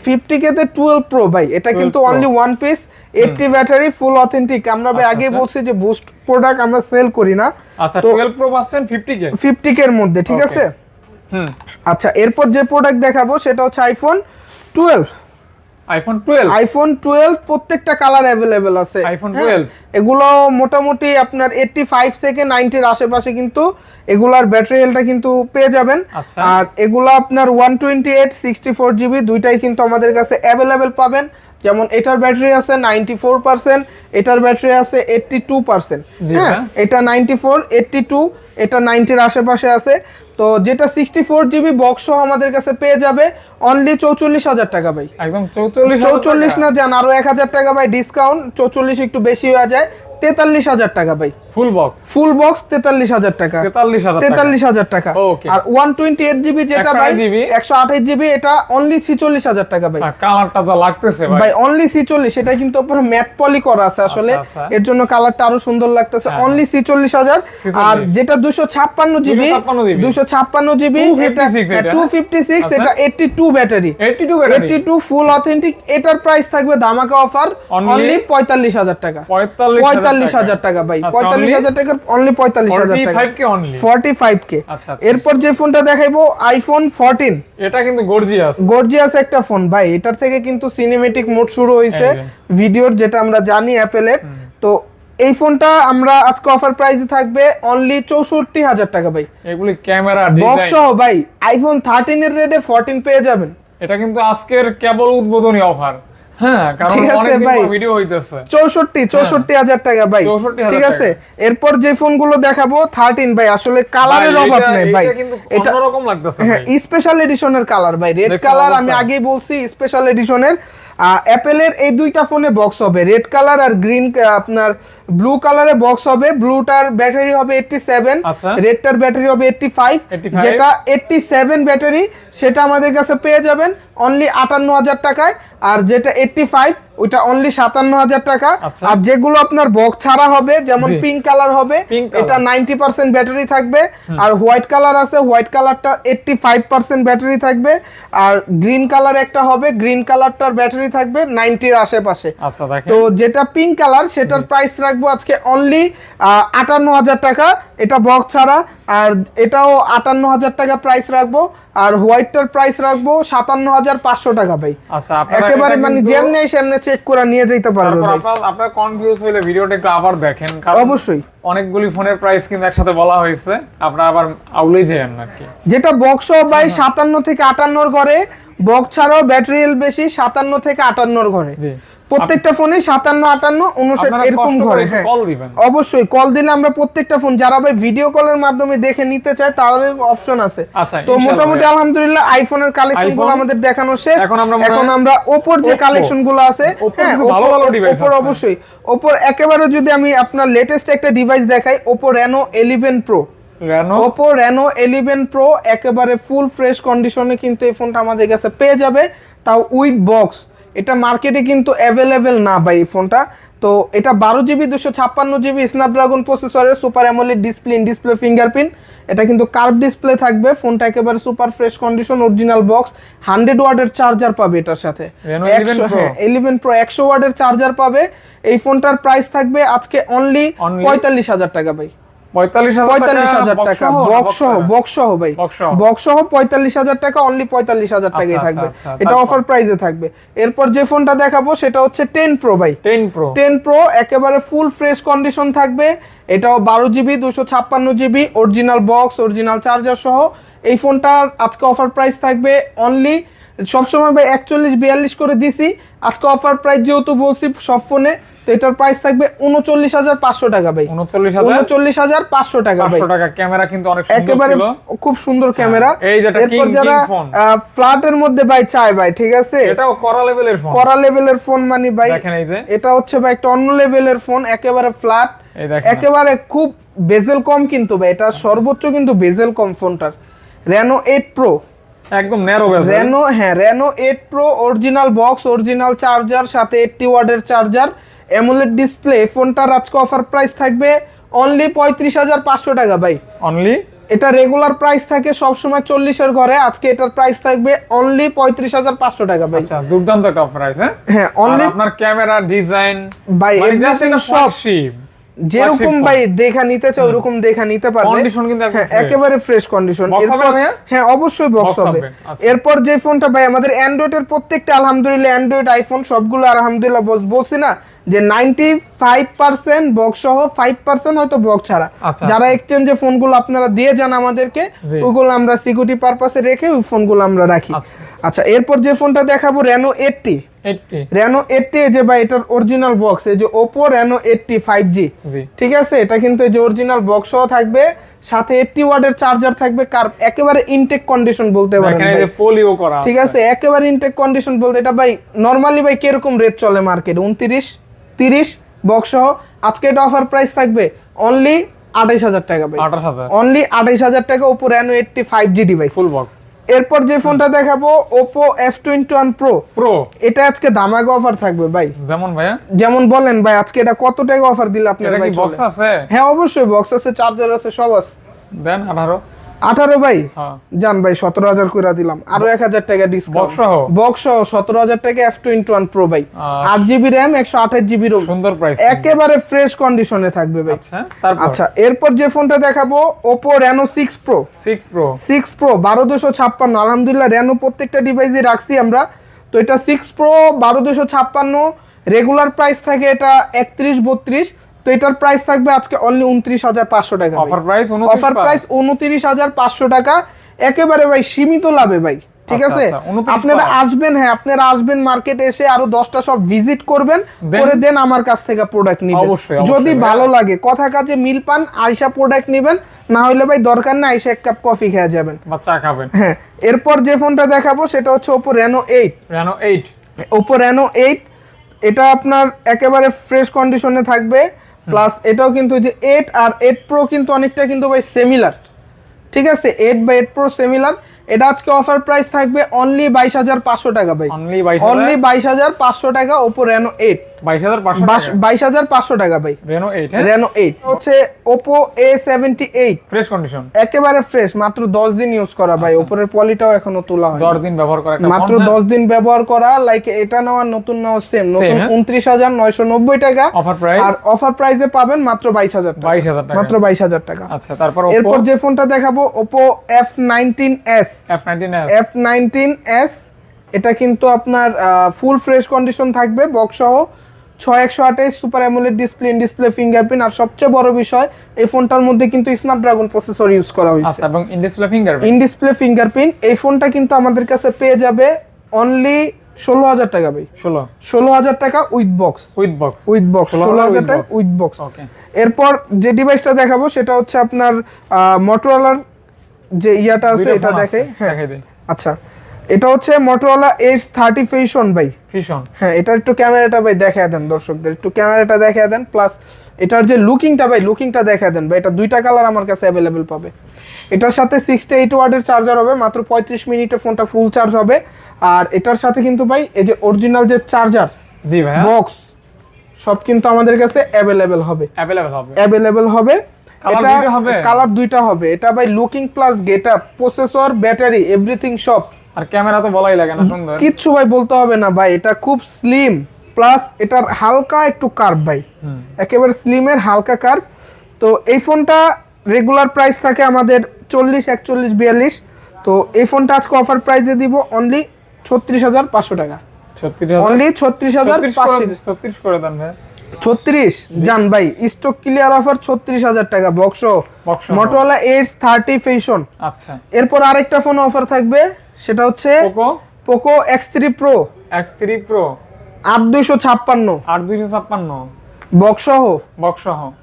50k তে 12 প্রো ভাই, এটা কিন্তু 12 Pro only one piece 80 battery full authentic. আমরা ভাই আগে বলছি যে বুস্ট প্রোডাক্ট আমরা সেল করি না। আচ্ছা তো 12 প্রো পাচ্ছেন 50k এর মধ্যে, ঠিক আছে। আচ্ছা এরপর যে প্রোডাক্ট দেখাবো সেটা হচ্ছে আইফোন 12 প্রত্যেকটা কালার अवेलेबल আছে। আইফোন 12 এগুলো মোটামুটি আপনার 85 থেকে 90 এর আশেপাশে কিন্তু এগুলার ব্যাটারি হেলথটা কিন্তু পেয়ে যাবেন। আর এগুলো আপনার 128 64GB দুইটাই কিন্তু আমাদের কাছে अवेलेबल পাবেন। যেমন এটার ব্যাটারি আছে 94%, এটার ব্যাটারি আছে 82%। হ্যাঁ, এটা 94 82, এটা 90 এর আশেপাশে আছে। তো যেটা 64GB বক্স সহ আমাদের কাছে পেয়ে যাবে অনলি 44,000 টাকা ভাই। একদম 44 না, জান আরো 1000 টাকা ভাই ডিসকাউন্ট, 44 একটু বেশি হয়ে যায়, 43,000 টাকা ভাই। ফুল বক্স 43,000 টাকা, 43,000 টাকা। আর 128GB যেটা ভাই 128GB এটা অনলি 46,000 টাকা ভাই। কালারটা যা লাগতেছে ভাই অনলি 46, এটা কিন্তু পুরো ম্যাট পলি করা আছে আসলে, এর জন্য কালারটা আরো সুন্দর লাগতেছে। অনলি 46,000। আর যেটা 256GB এটা 256, এটা 82 ব্যাটারি, 82 ফুল অথেন্টিক। এটার প্রাইস থাকবে ধামাকা অফার অনলি 45,000 টাকা। 45,000 টাকা ভাই, 45,000 টাকা অনলি 45,000 টাকা, 45k। এরপর যে ফোনটা দেখাইবো আইফোন 14। এটা কিন্তু গর্জিয়াস একটা ফোন ভাই। এটার থেকে কিন্তু সিনেমেটিক মোড শুরু হইছে ভিডিওর, যেটা আমরা জানি অ্যাপেলের। তো এই ফোনটা আমরা আজকে অফার প্রাইসে থাকবে অনলি 64,000 টাকা ভাই। এগুলি ক্যামেরা বক্স সহ ভাই আইফোন 13 এর রেটে 14 পেয়ে যাবেন। এটা কিন্তু আজকের কেবল উদ্বোধনী অফার। হ্যাঁ, কারণ অনেক দিন পর ভিডিও হইতেছে। 64,000 টাকা ভাই, ঠিক আছে। এরপর যে ফোনগুলো দেখাবো 13 ভাই, আসলে কালারের অভাব নাই ভাই, এটা অন্যরকম লাগতেছে ভাই। হ্যাঁ, স্পেশাল এডিশনের কালার ভাই, রেড কালার। আমি আগেই বলছি স্পেশাল এডিশনের। অ্যাপেলের এই দুইটা ফোনে বক্স হবে, রেড কালার আর গ্রিন আপনার ব্লু কালারে বক্স হবে। ব্লুটার ব্যাটারি হবে 87, রেডটার ব্যাটারি হবে 85। যেটা 87 ব্যাটারি সেটা আমাদের কাছে পেয়ে যাবেন অনলি 58,000 টাকায়। আর যেটা 85 ওইটা অনলি 57,000 টাকা। আর যেগুলো আপনার বক্স ছাড়া হবে, যেমন পিঙ্ক কালার হবে, এটা 90% ব্যাটারি থাকবে। আর হোয়াইট কালার আছে, হোয়াইট কালারটা 85% ব্যাটারি থাকবে। আর গ্রিন কালার একটা হবে, গ্রিন কালারটার ব্যাটারি থাকবে 90 এর আশেপাশে। তো যেটা পিঙ্ক কালার সেটার প্রাইস রাখবো আজকে অনলি 58,000 টাকা, এটা বক্স ছাড়া। আর এটাও 58,000 টাকা প্রাইস রাখবো। আর হোয়াইটটার প্রাইস রাখবো 57,500 টাকা ভাই। একেবারে মানে যেমনি সেমনি চেক করে নিয়ে যেতে পারবেন ভাই। আপনারা কনফিউজ হইলে ভিডিওটা একটু আবার দেখেন, কারণ অবশ্যই অনেকগুলি ফোনের প্রাইস কিন্তু একসাথে বলা হয়েছে, আপনারা আবার আউলেই যাবেন নাকি। যেটা বক্স ভাই 57 থেকে 58 এর ঘরে, বক্স ছাড়াও ব্যাটারি হেলথ বেশি 57 থেকে 58 এর ঘরে। প্রত্যেকটা ফোনে 57 58 59 এরকম ঘরে। হ্যাঁ, অবশ্যই কল দিলে আমরা প্রত্যেকটা ফোন, যারা ভাই ভিডিও কলের মাধ্যমে দেখে নিতে চায় তাদের অপশন আছে। তো মোটামুটি আলহামদুলিল্লাহ আইফোনের কালেকশনগুলো আমাদের দেখানো শেষ। এখন আমরা ওপোর যে কালেকশনগুলো আছে, হ্যাঁ ওপোর অবশ্যই ওপোর একেবারে যদি আমি আপনার লেটেস্ট একটা ডিভাইস দেখাই, Oppo Reno 11 Pro। Oppo Reno 11 Pro একেবারে ফুল ফ্রেশ কন্ডিশনে কিন্তু এই ফোনটা আমাদের কাছে পেয়ে যাবে, তাও উইথ বক্স। এটা মার্কেটে কিন্তু অ্যাভেলেবেল না ভাই এই ফোনটা। তো এটা 12GB 256GB স্ন্যাপড্রাগন প্রসেসরের সুপার অ্যামোলেড ডিসপ্লে ফিঙ্গারপ্রিন্ট। এটা কিন্তু কার্ভ ডিসপ্লে থাকবে। ফোনটা একেবারে super fresh condition, original box, 100 ওয়াটের চার্জার পাবে এটার সাথে। 11 Pro 100 ওয়াটের চার্জার পাবে। এই ফোনটার প্রাইস থাকবে আজকে অনলি 45,000 টাকা ভাই। 45,000 টাকা বক্স সহ ভাই, বক্স সহ 45,000 টাকা, অনলি 45,000 টাকাই থাকবে। এটা অফার প্রাইসে থাকবে। এরপর যে ফোনটা দেখাবো সেটা হচ্ছে 10 Pro ভাই। 10 Pro একেবারে ফুল ফ্রেশ কন্ডিশন থাকবে। এটাও 12GB 256GB original box, original charger সহ। এই ফোনটার আজকে অফার প্রাইস থাকবে অনলি, সবসময় ভাই 41 42 করে দিছি, আজকে অফার প্রাইস যেহেতু বলছি সব ফোনে, তো এটার প্রাইস থাকবে 39,500 টাকা ভাই। 39,500 টাকা ভাই। 500 টাকা। ক্যামেরা কিন্তু অনেক সুন্দর একেবারে ছিল, খুব সুন্দর ক্যামেরা। এই যেটা কিং ফোন ফ্ল্যাটের মধ্যে ভাই চাই ভাই, ঠিক আছে। এটাও করা লেভেলের ফোন, করা লেভেলের ফোন মানে ভাই দেখেন এই যে এটা হচ্ছে ভাই একটা অন্য লেভেলের ফোন, একেবারে ফ্ল্যাট, একেবারে খুব বেজেল কম কিন্তু ভাই, এটা সর্বোচ্চ কিন্তু বেজেল কম ফোনটার। Reno 8 Pro একদম ন্যারো বেজেল। Reno 8 Pro original box, original charger, সাথে 80 ওয়াটের চার্জার, অ্যামোলেড ডিসপ্লে। ফোনটার আজকে অফার প্রাইস থাকবে অনলি 35,500 টাকা ভাই। অনলি এটা রেগুলার প্রাইস থাকে সবসময় 40 এর ঘরে, আজকে এটার প্রাইস থাকবে অনলি 35,500 টাকা ভাই। আচ্ছা দুর্দান্ত একটা অফার আছে। হ্যাঁ আর অনলি আপনার ক্যামেরা ডিজাইন ভাই এভরিথিং সব শিপ যেরকম ভাই দেখা নিতে চাও ওরকম দেখা নিতে পারবে। কন্ডিশন কিন্তু হ্যাঁ একেবারে ফ্রেশ কন্ডিশন। বক্স হবে ভাইয়া? হ্যাঁ অবশ্যই বক্স হবে। আচ্ছা। এরপর যে ফোনটা ভাই আমাদের অ্যান্ড্রয়েডের প্রত্যেকটা আলহামদুলিল্লাহ অ্যান্ড্রয়েড আইফোন সবগুলো আলহামদুলিল্লাহ বলছি না যে 95% বক্স সহ 5% হয়তো বক্স ছাড়া। আচ্ছা, যারা এক্সচেঞ্জে ফোনগুলো আপনারা দিয়ে যান আমাদেরকে জি। ওগুলো আমরা সিকিউরিটি পারপাসে রেখে ওই ফোনগুলো আমরা রাখি। আচ্ছা। আচ্ছা এরপর যে ফোনটা দেখাবো Reno 80 Reno 80 এই যে ভাই এটার অরিজিনাল বক্স এই যে Oppo Reno 80 5G জি ঠিক আছে। এটা কিন্তু এই যে অরিজিনাল বক্স সহ থাকবে, সাথে 80 ওয়াটের চার্জার থাকবে, কার একেবারে ইনটেক কন্ডিশন বলতে পারেন এখানে ভাই। যে পোলিও করা ঠিক আছে একেবারে ইনটেক কন্ডিশন বলতে এটা ভাই নরমালি ভাই কিরকম রেট চলে মার্কেটে 29 30 বক্স সহ। আজকে এটা অফার প্রাইস থাকবে অনলি 28,000 টাকা ভাই, 28,000 অনলি 28,000 টাকা Oppo Reno 80 5G device full box. এরপর যে ফোনটা দেখাবো Oppo F21 Pro এটা আজকে ধামাকা অফার থাকবে ভাই। যেমন ভাইয়া যেমন বলেন ভাই আজকে এটা কত টাকা অফার দিলে আপনার এটা ভাই কি বক্স চলে? আছে? হ্যাঁ অবশ্যই বক্স আছে, চার্জার আছে, সব আছে। দেন 18 ভাই হ্যাঁ জান ভাই 17,000 করে দিলাম, আরো 1,000 টাকা ডিসকাউন্ট বক্স সহ 17,000 টাকা F21 Pro ভাই, 8GB RAM 128GB ROM, সুন্দর প্রাইস, একেবারে ফ্রেশ কন্ডিশনে থাকবে ভাই। আচ্ছা তারপর আচ্ছা এরপর যে ফোনটা দেখাবো Oppo Reno 6 Pro 12256 আলহামদুলিল্লাহ Reno প্রত্যেকটা ডিভাইসে রাখছি আমরা। তো এটা 6 Pro 12256 রেগুলার প্রাইস থাকে এটা 31-32, তো এটার প্রাইস থাকবে আজকে অনলি 29,500 টাকা। অফার প্রাইস 29,500 টাকা, একেবারে ভাই সীমিত লাভে ভাই। ঠিক আছে আপনারা আসবেন, হ্যাঁ আপনারা আসবেন মার্কেটে এসে আরো 10টা সব ভিজিট করবেন, করে দেন আমার কাছ থেকে প্রোডাক্ট নিবেন। যদি ভালো লাগে কথা কাজে মিল পান আইসা প্রোডাক্ট নেবেন, না হলে ভাই দরকার না আইসা এক কাপ কফি খেয়ে যাবেন বা চা খাবেন। হ্যাঁ এরপর যে ফোনটা দেখাবো সেটা হচ্ছে Oppo Reno 8 এটা আপনার একেবারে ফ্রেশ কন্ডিশনে থাকবে, প্লাস এটাও কিন্তু যে 8 আর 8 Pro কিন্তু অনেকটা কিন্তু ভাই সিমিলার। ঠিক আছে 8 বা 8 Pro সিমিলার। এটা আজকে অফার প্রাইস থাকবে অনলি 22,500 টাকা ভাই, অনলি 22,500 টাকা Oppo Reno 8 22,500 টাকা ভাই Reno 8 হচ্ছে Oppo A78 ফ্রেশ কন্ডিশন একেবারে ফ্রেশ, মাত্র 10 দিন ইউজ করা ভাই, উপরের পলিটাও এখনো তোলা হয় 10 দিন ব্যবহার করা, মাত্র 10 দিন ব্যবহার করা। লাইক এটা নেওয়া নতুন নেওয়া সেম, নতুন 29,990 টাকা অফার প্রাইস, আর অফর প্রাইসে পাবেন মাত্র 22,000 টাকা, মাত্র 22,000 টাকা। আচ্ছা তারপর এরপর যে ফোনটা দেখাবো Oppo F19s এটা কিন্তু আপনার ফুল ফ্রেশ কন্ডিশন থাকবে বক্স সহ, 6128 super AMOLED display, in display fingerprint, আর সবচেয়ে বড় বিষয় এই ফোনটার মধ্যে কিন্তু স্ন্যাপড্রাগন প্রসেসর ইউজ করা হয়েছে। আচ্ছা এবং ইন ডিসপ্লে ফিঙ্গারপ্রিন্ট এই ফোনটা কিন্তু আমাদের কাছে পেয়ে যাবে অনলি 16,000 টাকা ভাই, 16,000 টাকা উইথ বক্স 16,000 টাকা উইথ বক্স। ওকে এরপর যে ডিভাইসটা দেখাবো সেটা হচ্ছে আপনার Motorola যে ইয়াটা আছে এটা দেখে। হ্যাঁ আচ্ছা এটা হচ্ছে Motorola Edge 30 Fusion ভাই, হ্যাঁ এটা একটু ক্যামেরাটা ভাই দেখায় দেন দর্শকদের, একটু ক্যামেরাটা দেখায় দেন, প্লাস এটার যে লুকিংটা দেখায় দেন ভাই। এটা দুইটা কালার আমার কাছে অ্যাভেলেবেল পাবে। এটার সাথে 68 ওয়াটের চার্জার হবে, মাত্র 35 মিনিটে ফোনটা ফুল চার্জ হবে। আর এটার সাথে কিন্তু ভাই এই যে অরিজিনাল যে চার্জার জি ভাই বক্স সব কিন্তু আমাদের কাছে অ্যাভেলেবেল হবে। এটা কালার দুইটা হবে। এটা ভাই looking plus getup, processor, battery, everything সব। আর ক্যামেরা তো বলাই লাগে না, সুন্দর কিচ্ছু ভাই বলতে হবে না ভাই। এটা খুব স্লিম, প্লাস এটার হালকা একটু কার্ভ ভাই, একেবারে স্লিমের হালকা কার্ভ। তো এই ফোনটা রেগুলার প্রাইস থাকে আমাদের 40, 41, 42। তো এই ফোনটা আজকে অফার প্রাইসে দিব অনলি 36,500 টাকা, অনলি 36,500 করে দেন ভাই। 36 জান ভাই, স্টক ক্লিয়ার অফার 36,000 টাকা বক্স Motorola Edge 30 Fusion। আচ্ছা এরপর আরেকটা ফোন অফার থাকবে সেটা হচ্ছে Poco X3 Pro 8256 বক্স সহ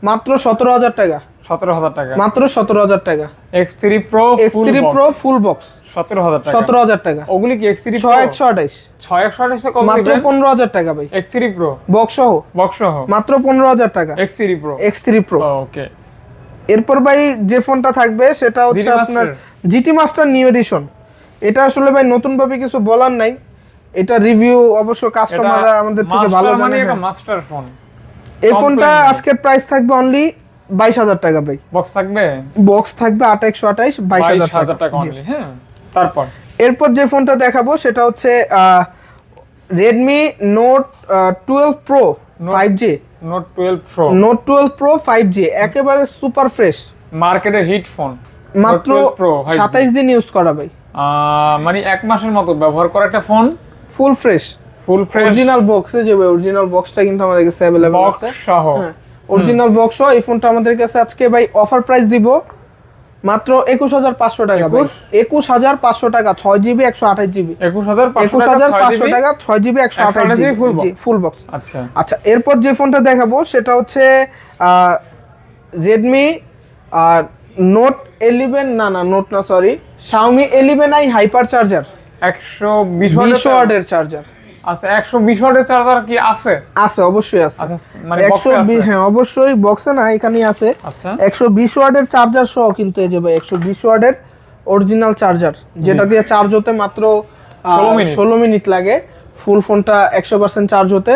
মাত্র 17,000 টাকা, মাত্র 17,000 টাকা X3 Pro ফুল বক্স 17,000 টাকা। ওগুলি কি X3 Pro 6128 মাত্র 15,000 টাকা ভাই X3 Pro বক্স সহ মাত্র 15,000 টাকা X3 Pro। ওকে এরপর ভাই যে ফোনটা থাকবে সেটা হচ্ছে আপনার GT Master নিউ এডিশন। এটা আসলে ভাই নতুন ভাবে কিছু বলার নাই, এটা রিভিউ অবশ্য কাস্টমাররা আমাদের থেকে ভালো জানে। মানে এটা মাস্টার ফোন। এই ফোনটা আজকের প্রাইস থাকবে অনলি 22,000 টাকা ভাই। বক্স থাকবে? বক্স থাকবে 8 128 22,000 টাকা অনলি। হ্যাঁ, তারপর এরপর যে ফোনটা দেখাবো সেটা হচ্ছে Redmi Note 12 Pro 5G। Note 12 Pro। Note 12 Pro 5G একেবারে সুপার ফ্রেশ, মার্কেটের হিট ফোন, মাত্র 5G 27 দিন ইউজ করা ভাই। মানে 1 মাসের মতো ব্যবহার করা একটা ফোন, ফুল ফ্রেশ অরিজিনাল বক্সে যাবে। অরিজিনাল বক্সটা কিন্তু আমাদের কাছে अवेलेबल বক্স আছে সহ। অরিজিনাল বক্স সহ এই ফোনটা আমাদের কাছে আজকে ভাই অফার প্রাইস দিব মাত্র 21,500 টাকা ভাই। 21,500 টাকা 6GB 128GB। 21,500 টাকা 6GB 128GB ফুল বক্স। আচ্ছা আচ্ছা, এরপর যে ফোনটা দেখাবো সেটা হচ্ছে Redmi Note 11 নোট না sorry Xiaomi 11i hyper charger 120 ওয়াটের চার্জার। আচ্ছা, 120 ওয়াটের চার্জার কি আছে? আছে, অবশ্যই আছে। আচ্ছা, মানে বক্সে আছে? হ্যাঁ অবশ্যই, বক্সে না, এখানেই আছে। আচ্ছা, 120 ওয়াটের চার্জার সহ কিন্তু এই যে ভাই 120 ওয়াটের অরিজিনাল চার্জার, যেটা দিয়ে চার্জ হতে মাত্র 16 মিনিট লাগে ফুল ফোনটা 100% চার্জ হতে।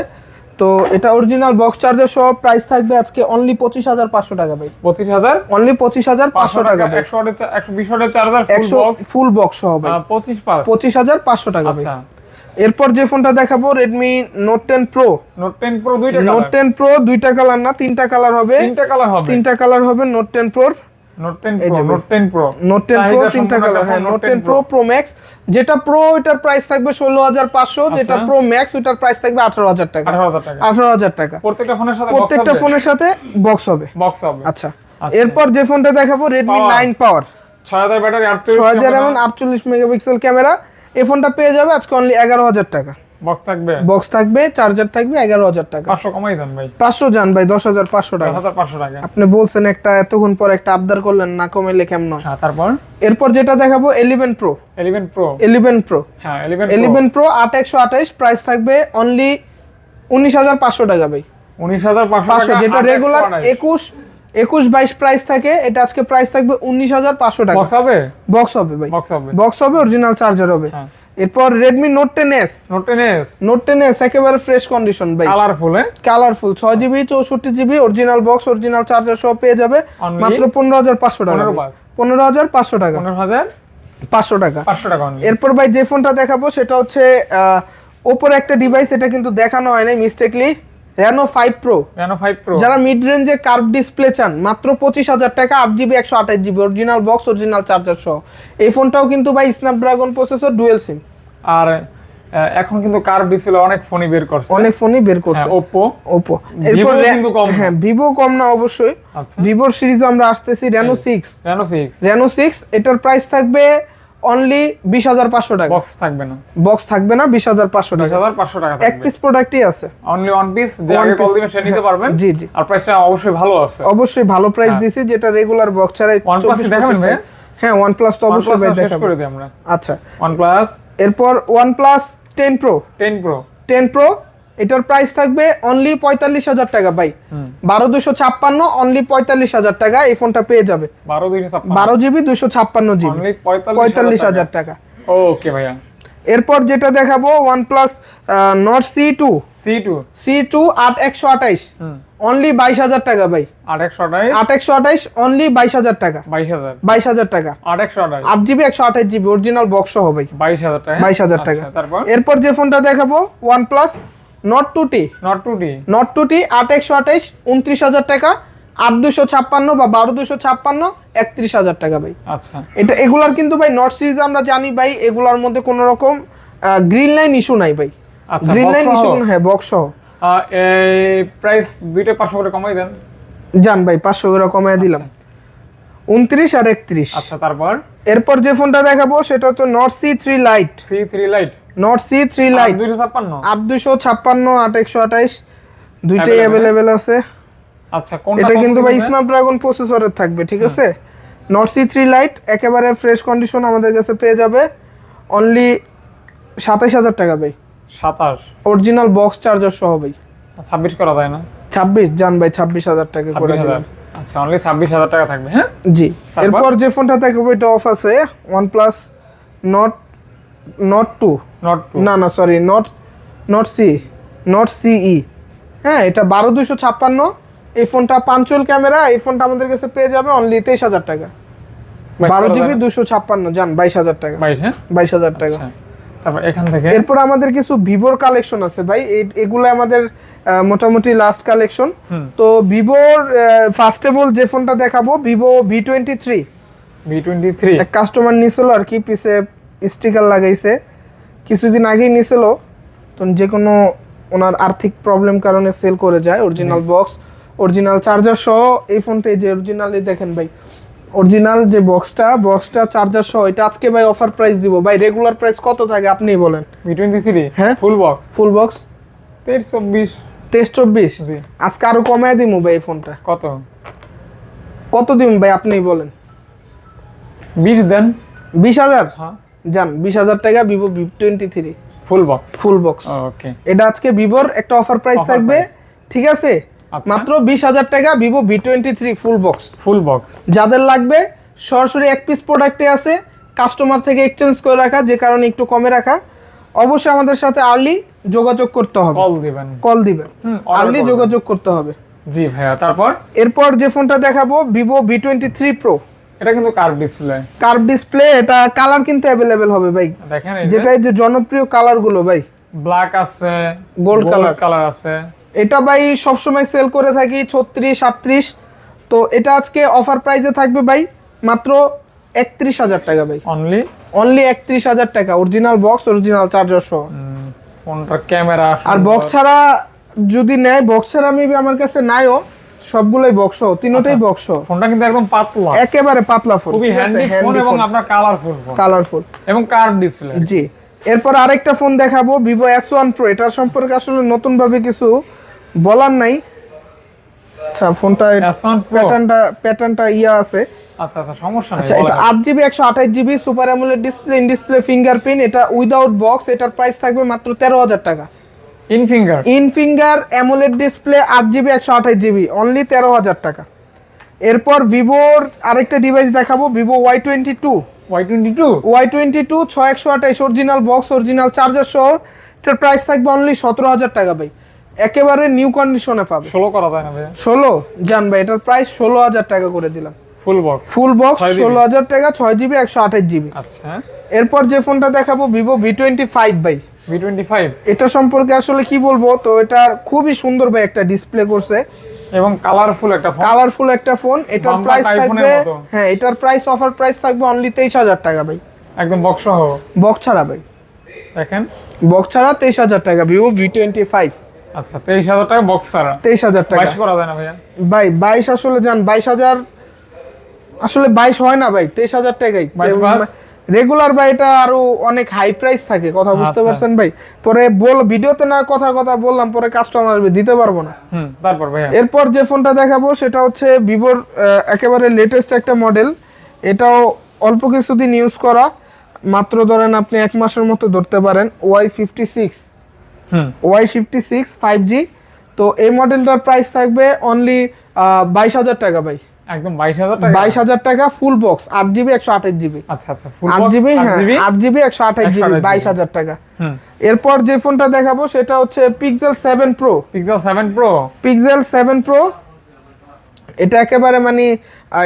তো এটা অরিজিনাল বক্স চার্জার সহ প্রাইস থাকবে আজকে অনলি 25,500 টাকা ভাই। 25,000 অনলি 25,500 টাকা ভাই। 120 ওয়াটের চার্জার ফুল বক্স সহ ভাই 25,500 টাকা ভাই। আচ্ছা, এরপর যে ফোনটা দেখাবো Redmi Note 10 Pro। Note 10 Pro দুইটা কালার। Note 10 Pro দুইটা কালার না, তিনটা কালার হবে। তিনটা কালার হবে Note 10 Pro। Note 10 Pro Note 10 Pro তিনটা কালার। হ্যাঁ, Note 10 Pro Pro Max। যেটা Pro ওটার প্রাইস থাকবে 16,500, যেটা Pro Max ওটার প্রাইস থাকবে 18,000 টাকা। 18,000 টাকা। প্রত্যেকটা ফোনের সাথে বক্স হবে। আচ্ছা, আচ্ছা। এরপর যে ফোনটা দেখাবো Redmi 9 Power 6000 battery, 48 megapixel camera. এই ফোনটা পেয়ে যাবে আজকে অনলি 11,000 টাকা। বক্স থাকবে চার্জার থাকবে 11,000 টাকা। 500 কমাই দেন ভাই। 500 জান ভাই, 10,500 টাকা। 10,500 টাকা আপনি বলছেন একটা, এতক্ষণ পর একটা আবদার করলেন, না কমাইলে কেমন হয়? হ্যাঁ, তারপর এরপর যেটা দেখাবো 11 Pro। 11 Pro হ্যাঁ 11 Pro 8 128 প্রাইস থাকবে অনলি 19,500 টাকা ভাই। 19,500 টাকা, যেটা রেগুলার 21-22 প্রাইস থাকে, এটা আজকে প্রাইস থাকবে 19,500 টাকা। বক্স হবে ভাই, বক্স হবে অরিজিনাল চার্জার হবে। এরপর Redmi Note 10s। Note 10s একেবারে ফ্রেশ কন্ডিশন ভাই, colourful 6GB 64GB original box original charger সহ পেয়ে যাবে মাত্র 15,500 টাকা। 15,500 টাকা। 500 টাকা। এরপর ভাই যে ফোনটা দেখাবো সেটা হচ্ছে Oppo একটা ডিভাইস, এটা কিন্তু দেখানো হয় নাই মিস্টেকলি, Reno 5 Pro। যারা মিড রেঞ্জে কার্ভ ডিসপ্লে চান মাত্র 25,000 টাকা, 8GB 128GB original box original charger সহ। এই ফোনটাও কিন্তু ভাই স্ন্যাপড্রাগন প্রসেসর, ডুয়েল সিম। আর এখন কিন্তু কার্ভ ডিসপ্লে অনেক ফোনই বের করছে। Oppo। এরপর কিন্তু কম। হ্যাঁ, Vivo কম না অবশ্যই। Vivo সিরিজে আমরা আসতেছি Reno 6। এটার প্রাইস থাকবে অনলি 20,500 টাকা। বক্স থাকবে না 20,500 টাকা। এক পিস প্রোডাক্টই আছে, অনলি ওয়ান পিস। যে আগে কল দিবেন সে নিতে পারবেন। জি। আর প্রাইসটা অবশ্যই ভালো আছে, অবশ্যই ভালো প্রাইস দিছি, যেটা রেগুলার বক্স ছাড়াই। OnePlus দেখাবেন ভাই? হ্যাঁ, OnePlus তো অবশ্যই ভাই দেখাবো। শেষ করে দিই আমরা। আচ্ছা, OnePlus। এরপর OnePlus 10 Pro এটার প্রাইস থাকবে অনলি 45,000 টাকা ভাই। 12,256 অনলি 45,000 টাকা এই ফোনটা পেয়ে যাবে। 12GB 256GB অনলি 45,000 টাকা। ওকে ভাইয়া। এরপর যেটা দেখাবো OnePlus Nord C2 8 128 অনলি 22,000 টাকা ভাই। 8 128 অনলি 22,000 টাকা। 22,000 টাকা 8GB 128GB অরিজিনাল বক্স সহ ভাই। 22,000 টাকা। এরপর যে ফোনটা দেখাবো OnePlus Nord 2T 8 128 29,000 টাকা, 8,256 বা 12,256 31,000 টাকা ভাই। আচ্ছা, এগুলার কিন্তু ভাই নট সিরিজ আমরা জানি ভাই, এগুলার মধ্যে কোনো রকম গ্রিন লাইন ইস্যু নাই ভাই। গ্রিন লাইন ইস্যু হ্যাঁ, বক্স সহ। এই প্রাইস দুইটা 500 করে কমাই দেন জান ভাই, 500 করে কমাই দিলাম। 29 আর 31। আচ্ছা, তারপর এরপর যে ফোনটা দেখাবো সেটা হচ্ছে Nord C3 Lite। Nord C3 Lite 8,256 8 128 দুইটাই अवेलेबल আছে। আচ্ছা, কোনটা? এটা কিন্তু ভাই স্ন্যাপড্রাগন প্রসেসরের থাকবে, ঠিক আছে। Nord C3 Lite একেবারে ফ্রেশ কন্ডিশন আমাদের কাছে পেয়ে যাবে অনলি 27,000 টাকা ভাই। 27 অরিজিনাল বক্স চার্জার সহ ভাই। 26 করা যায় না? 26 জান ভাই, 26,000 টাকা করে দিলাম। আচ্ছা, অনলি 26,000 টাকা থাকবে। হ্যাঁ জি। এরপর যে ফোনটা থাকবে এটা অফ আছে OnePlus Nord 2 না সরি Nord CE। হ্যাঁ, এটা 12,256 এই ফোনটা পাঞ্চুয়াল ক্যামেরা, এই ফোনটা আমাদের কাছে পেয়ে যাবে অনলি 23,000 টাকা। 12GB 256 জান 22,000 টাকা। 22,000 টাকা। তারপর এখান থেকে এরপর আমাদের কিছু ভিভোর কালেকশন আছে ভাই, এগুলো আমাদের মোটামুটি লাস্ট কালেকশন। তো ভিভোর ফার্স্ট অফ অল যে ফোনটা দেখাবো ভিভো V23। এক কাস্টমার নিছিল আর কি, পিছে স্টিকার লাগাইছে, কিছুদিন আগেই নিছিল, তো যে কোনো ওনার আর্থিক প্রবলেম কারণে সেল করে যায়। অরিজিনাল বক্স, অরিজিনাল চার্জার সহ এই ফোনটা, যে অরিজিনালি দেখেন ভাই, অরিজিনাল যে বক্সটা চার্জার সহ, এটা আজকে ভাই অফার প্রাইস দিব ভাই। রেগুলার প্রাইস কত থাকে আপনিই বলেন? V23 হ্যাঁ ফুল বক্স 23-24 জি। আজকে আরো কমায় দিমু ভাই এই ফোনটা। কত দিমু ভাই আপনিই বলেন? 20 দেন। 20,000 হ্যাঁ জান 20,000 টাকা ভিভো V23 ফুল বক্স। ওকে, এটা আজকে ভিভোর একটা অফার প্রাইস থাকবে, ঠিক আছে? মাত্র 20,000 টাকা ভিভো V23 ফুল বক্স। যাদের লাগবে সরাসরি এক পিস প্রোডাক্টে আছে, কাস্টমার থেকে এক্সচেঞ্জ করে রাখা, যে কারণে একটু কমে রাখা। অবশ্যই আমাদের সাথে আর্লি যোগাযোগ করতে হবে, কল দিবেন, আর্লি যোগাযোগ করতে হবে। জি ভাইয়া। তারপর এরপর যে ফোনটা দেখাবো ভিভো V23 Pro। এটা কিন্তু কার্ভ ডিসপ্লে, এটা কালার কিন্তু अवेलेबल হবে ভাই। দেখেন যেটা এই যে জনপ্রিয় কালার গুলো ভাই, ব্ল্যাক আছে, গোল্ড কালার আছে। এটা ভাই সব সময় সেল করে থাকি 36-38, তো এটা আজকে অফার প্রাইসে থাকবে ভাই মাত্র 31,000 টাকা ভাই। অনলি 31,000 টাকা, অরিজিনাল বক্স, অরিজিনাল চার্জার সহ। ফোনটার ক্যামেরা আর বক্স ছাড়া যদি নেয়, বক্স ছাড়া মেবি আমার কাছে নাইও, সবগুলোই বক্স, তিনটাই বক্স। ফোনটা কিন্তু একদম পাতলা, একেবারে পাতলা ফোন, খুবই হ্যান্ডি ফোন এবং আপনার কালারফুল এবং কার্ভ ডিসপ্লে। জি। এরপর আরেকটা ফোন দেখাবো ভিভো S1 Pro। এটা সম্পর্কে আসলে নতুন ভাবে কিছু বলার নাই। আচ্ছা, ফোনটা প্যাটার্নটা ইয়া আছে। আচ্ছা সমস্যা নাই। আচ্ছা, এটা 8GB 128GB super AMOLED display, in display fingerprint, এটা উইদাউট বক্স। এটার প্রাইস থাকবে মাত্র 13,000 টাকা। In finger AMOLED display 8GB 128GB only 13,000 টাকা। এরপর ভিভোর আরেকটা ডিভাইস দেখাবো Vivo Y22 6128 original box, original charger সহ। এটার প্রাইস থাকবে অনলি 17,000 টাকা ভাই। একেবারে নিউ কন্ডিশনে পাবে। 16 করা যায় না ভাই? 16 জান ভাই, এটার প্রাইস 16,000 টাকা করে দিলাম। ফুল বক্স 16,000 টাকা, 6GB 128GB। আচ্ছা, এরপর যে ফোনটা দেখাবো ভিভো V25 ভাই। এটা সম্পর্কে আসলে কি বলবো, তো এটা খুবই সুন্দর ভাই, একটা ডিসপ্লে করছে এবং কালারফুল একটা ফোন। এটার প্রাইস থাকবে, হ্যাঁ এটার প্রাইস অফার প্রাইস থাকবে অনলি 23,000 টাকা ভাই। একদম বক্স সহ, বক্স ছাড়া ভাই। দেখেন বক্স ছাড়া 23,000 টাকা ভিভো V25। আচ্ছা, 23,000 টাকা বক্স ছাড়া, 23,000 টাকা। 22 করা যায় না ভাইয়া? ভাই 22 আসলে জান 22,000 আসলে 22 হয় না ভাই, 23,000 টাকাই রেগুলার ভাই। এটা আরো অনেক হাই প্রাইস থাকে, কথা বুঝতে পারছেন ভাই? পরে ভিডিওতে না কথা বললাম, পরে কাস্টমার আসবে, দিতে পারবো না। তারপর ভাইয়া এরপর যে ফোনটা দেখাবো সেটা হচ্ছে ভিভোর একেবারে লেটেস্ট একটা মডেল। এটাও অল্প কিছুদিন ইউজ করা, মাত্র ধরেন আপনি 1 মাসের মতো ধরতে পারেন। Y56 5G। তো এই মডেলটার প্রাইস থাকবে অনলি 22,000 টাকা ভাই। একদম 22,000 টাকা। 22,000 টাকা ফুল বক্স, 8GB 128GB। আচ্ছা ফুল বক্স 8GB 128GB 22,000 টাকা। এরপর যে ফোনটা দেখাবো সেটা হচ্ছে Pixel 7 Pro। এটা একেবারে মানে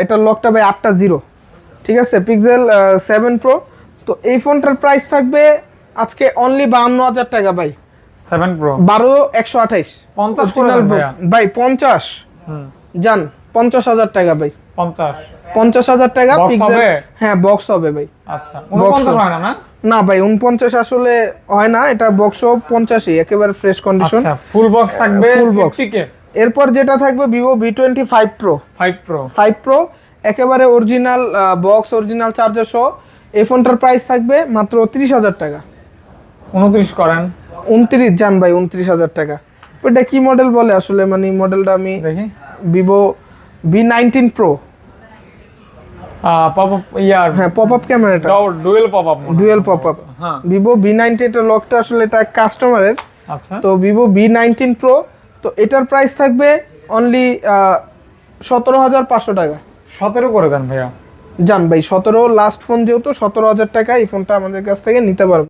এটা লকটা ভাই 8টা 0, ঠিক আছে? Pixel 7 Pro। তো এই ফোনটার প্রাইস থাকবে আজকে অনলি 52,000 টাকা ভাই। 7 Pro 12/128 50 করে ভাই 50 জান 50,000 টাকা ভাই। 50,000 টাকা পিক্সেল, হ্যাঁ বক্স হবে ভাই। আচ্ছা 49 হয় না? না ভাই 49 আসলে হয় না, এটা বক্স 50ই একেবারে ফ্রেশ কন্ডিশন। আচ্ছা ফুল বক্স থাকবে 50K। এরপর যেটা থাকবে ভিভো V25 Pro 5 Pro একেবারে অরিজিনাল বক্স, অরিজিনাল চার্জার সহ। এই ফোনটার প্রাইস থাকবে মাত্র 30,000 টাকা। 29 করেন। 29 জান ভাই, 29,000 টাকা। এটা কি মডেল বলে আসলে, মানে মডেলটা আমি দেখি। ভিভো V19 Pro পপআপ ইয়ার, হ্যাঁ পপআপ ক্যামেরাটা, ডুয়েল পপআপ। হ্যাঁ ভিভো V19 এর লকটা আসলে এটা কাস্টমারের। আচ্ছা, তো ভিভো V19 Pro, তো এটার প্রাইস থাকবে অনলি 17,500 টাকা। 17 করে দেন ভাইয়া। জান ভাই 17 লাস্ট ফোন, যেহেতু 17,000 টাকা এই ফোনটা আমাদের কাছ থেকে নিতে পারবে।